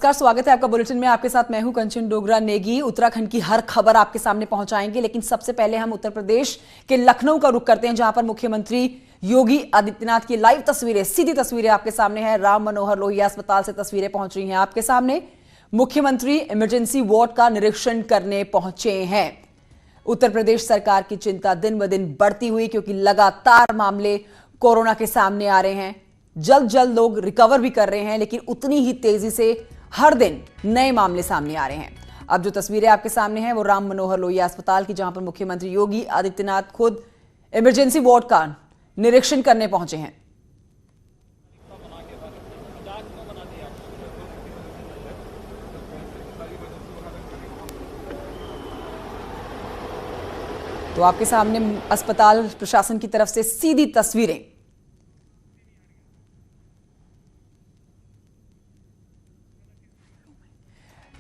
नमस्कार, स्वागत है आपका बुलेटिन में। आपके साथ मैं हूं कंचन डोगरा नेगी। उत्तराखंड की हर खबर आपके सामने पहुंचाएंगे, लेकिन सबसे पहले हम उत्तर प्रदेश के लखनऊ का रुख करते हैं, जहां पर मुख्यमंत्री योगी आदित्यनाथ की लाइव तस्वीरें, सीधी तस्वीरें आपके सामने हैं। राम मनोहर लोहिया अस्पताल से तस्वीरें पहुंच रही हैं आपके सामने। मुख्यमंत्री इमरजेंसी वार्ड का निरीक्षण करने पहुंचे हैं। उत्तर प्रदेश सरकार की चिंता दिन ब दिन बढ़ती हुई, क्योंकि लगातार मामले कोरोना के सामने आ रहे हैं। जल्द लोग रिकवर भी कर रहे हैं, लेकिन उतनी ही तेजी से हर दिन नए मामले सामने आ रहे हैं। अब जो तस्वीरें आपके सामने हैं वो राम मनोहर लोहिया अस्पताल की, जहां पर मुख्यमंत्री योगी आदित्यनाथ खुद इमरजेंसी वार्ड का निरीक्षण करने पहुंचे हैं। तो आपके सामने अस्पताल प्रशासन की तरफ से सीधी तस्वीरें।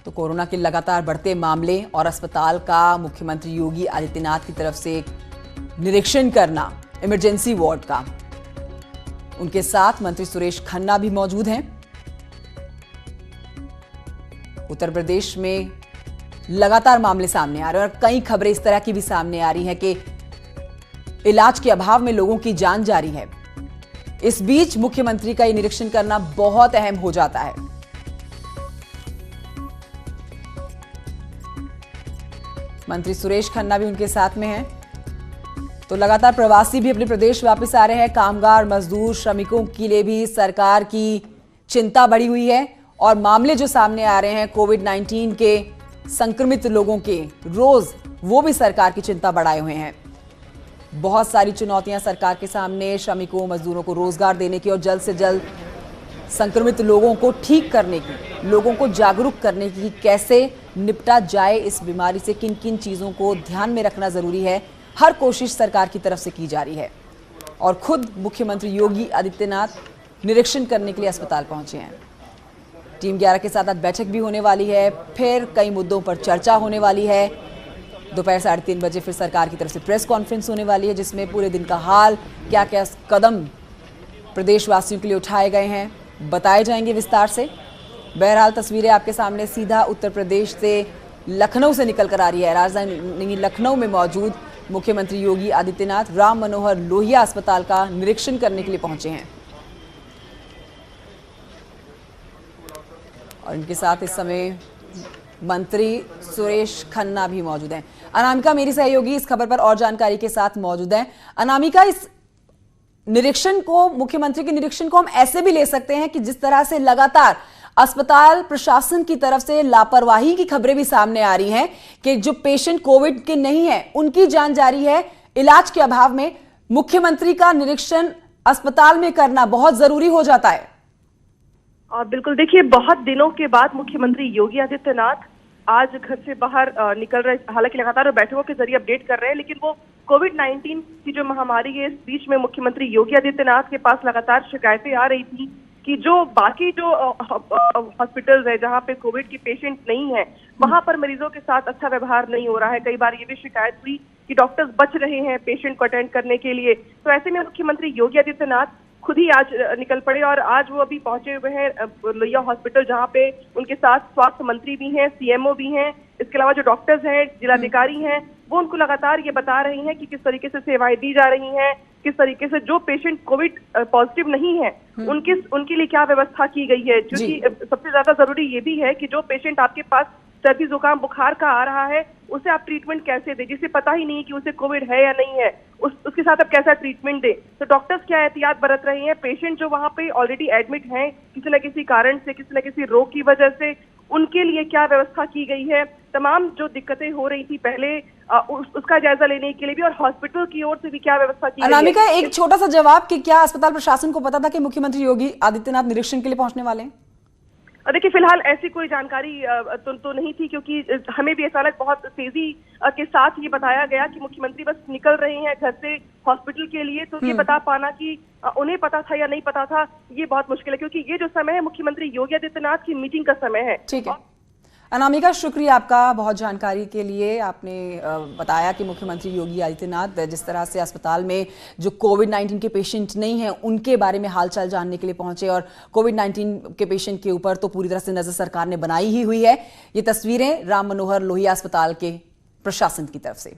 तो कोरोना के लगातार बढ़ते मामले और अस्पताल का मुख्यमंत्री योगी आदित्यनाथ की तरफ से निरीक्षण करना इमरजेंसी वार्ड का। उनके साथ मंत्री सुरेश खन्ना भी मौजूद हैं। उत्तर प्रदेश में लगातार मामले सामने आ रहे हैं और कई खबरें इस तरह की भी सामने आ रही हैं कि इलाज के अभाव में लोगों की जान जा रही है। इस बीच मुख्यमंत्री का यह निरीक्षण करना बहुत अहम हो जाता है। मंत्री सुरेश खन्ना भी उनके साथ में हैं। तो लगातार प्रवासी भी अपने प्रदेश वापस आ रहे हैं। कामगार, मजदूर, श्रमिकों के लिए भी सरकार की चिंता बढ़ी हुई है और मामले जो सामने आ रहे हैं कोविड-19 के संक्रमित लोगों के, रोज वो भी सरकार की चिंता बढ़ाए हुए हैं। बहुत सारी चुनौतियां सरकार के सामने, श्रमिकों, मजदूरों को रोजगार देने की और जल्द से जल्द संक्रमित लोगों को ठीक करने की, लोगों को जागरूक करने की, कैसे निपटा जाए इस बीमारी से, किन किन चीज़ों को ध्यान में रखना ज़रूरी है। हर कोशिश सरकार की तरफ से की जा रही है और खुद मुख्यमंत्री योगी आदित्यनाथ निरीक्षण करने के लिए अस्पताल पहुंचे हैं। टीम 11 के साथ आज बैठक भी होने वाली है, फिर कई मुद्दों पर चर्चा होने वाली है। दोपहर 3:30 बजे फिर सरकार की तरफ से प्रेस कॉन्फ्रेंस होने वाली है, जिसमें पूरे दिन का हाल, क्या क्या कदम प्रदेशवासियों के लिए उठाए गए हैं, बताए जाएंगे विस्तार से। बहरहाल तस्वीरें आपके सामने सीधा उत्तर प्रदेश से लखनऊ से निकल कर आ रही है। राजधानी लखनऊ में मौजूद मुख्यमंत्री योगी आदित्यनाथ राम मनोहर लोहिया अस्पताल का निरीक्षण करने के लिए पहुंचे हैं और इनके साथ इस समय मंत्री सुरेश खन्ना भी मौजूद हैं। अनामिका मेरी सहयोगी इस खबर पर और जानकारी के साथ मौजूद हैं। अनामिका, इस निरीक्षण को, मुख्यमंत्री के निरीक्षण को हम ऐसे भी ले सकते हैं कि जिस तरह से लगातार अस्पताल प्रशासन की तरफ से लापरवाही की खबरें भी सामने आ रही हैं कि जो पेशेंट कोविड के नहीं है उनकी जान जा रही है, इलाज के अभाव में मुख्यमंत्री का निरीक्षण अस्पताल में करना बहुत जरूरी हो जाता है। बिल्कुल, देखिए, बहुत दिनों के बाद मुख्यमंत्री योगी आदित्यनाथ आज घर से बाहर निकल रहे। हालांकि लगातार बैठकों के जरिए अपडेट कर रहे हैं, लेकिन वो कोविड-19 की जो महामारी है, इस बीच में मुख्यमंत्री योगी आदित्यनाथ के पास लगातार शिकायतें आ रही थी कि जो बाकी जो हॉस्पिटल्स है जहां पे कोविड की पेशेंट नहीं है, वहां पर मरीजों के साथ अच्छा व्यवहार नहीं हो रहा है। कई बार ये भी शिकायत हुई कि डॉक्टर्स बच रहे हैं पेशेंट को अटेंड करने के लिए। तो ऐसे में मुख्यमंत्री योगी आदित्यनाथ खुद ही आज निकल पड़े और आज वो अभी पहुंचे हुए हैं लोहिया हॉस्पिटल, जहां पे उनके साथ स्वास्थ्य मंत्री भी हैं, सीएमओ भी हैं, इसके अलावा जो डॉक्टर्स हैं, जिलाधिकारी हैं, वो उनको लगातार ये बता रही हैं कि किस तरीके से सेवाएं दी जा रही हैं, किस तरीके से जो पेशेंट कोविड पॉजिटिव नहीं है उनके लिए क्या व्यवस्था की गई है। क्योंकि सबसे ज्यादा जरूरी ये भी है कि जो पेशेंट आपके पास सर्दी जुकाम बुखार का आ रहा है, उसे आप ट्रीटमेंट कैसे दें, जिसे पता ही नहीं है कि उसे कोविड है या नहीं है, उसके साथ आप कैसा ट्रीटमेंट दें। तो डॉक्टर्स क्या एहतियात बरत रहे हैं। पेशेंट जो वहां पे ऑलरेडी एडमिट हैं किसी न किसी कारण से, किसी न किसी रोग की वजह से, उनके लिए क्या व्यवस्था की गई है। तमाम जो दिक्कतें हो रही थी पहले, उसका जायजा लेने के लिए भी, और हॉस्पिटल की ओर से भी क्या व्यवस्था की गई है। अनामिका, एक छोटा सा जवाब कि क्या अस्पताल प्रशासन को पता था कि मुख्यमंत्री योगी आदित्यनाथ निरीक्षण के लिए पहुंचने वाले हैं? देखिए, फिलहाल ऐसी कोई जानकारी तो नहीं थी, क्योंकि हमें भी अचानक बहुत तेजी के साथ ये बताया गया कि मुख्यमंत्री बस निकल रहे हैं घर से हॉस्पिटल के लिए। तो ये बता पाना कि उन्हें पता था या नहीं पता था, ये बहुत मुश्किल है, क्योंकि ये जो समय है मुख्यमंत्री योगी आदित्यनाथ की मीटिंग का समय है। ठीक है। अनामिका, शुक्रिया आपका बहुत जानकारी के लिए। आपने बताया कि मुख्यमंत्री योगी आदित्यनाथ जिस तरह से अस्पताल में जो कोविड-19 के पेशेंट नहीं हैं उनके बारे में हालचाल जानने के लिए पहुंचे, और कोविड-19 के पेशेंट के ऊपर तो पूरी तरह से नजर सरकार ने बनाई ही हुई है। ये तस्वीरें राम मनोहर लोहिया अस्पताल के प्रशासन की तरफ से।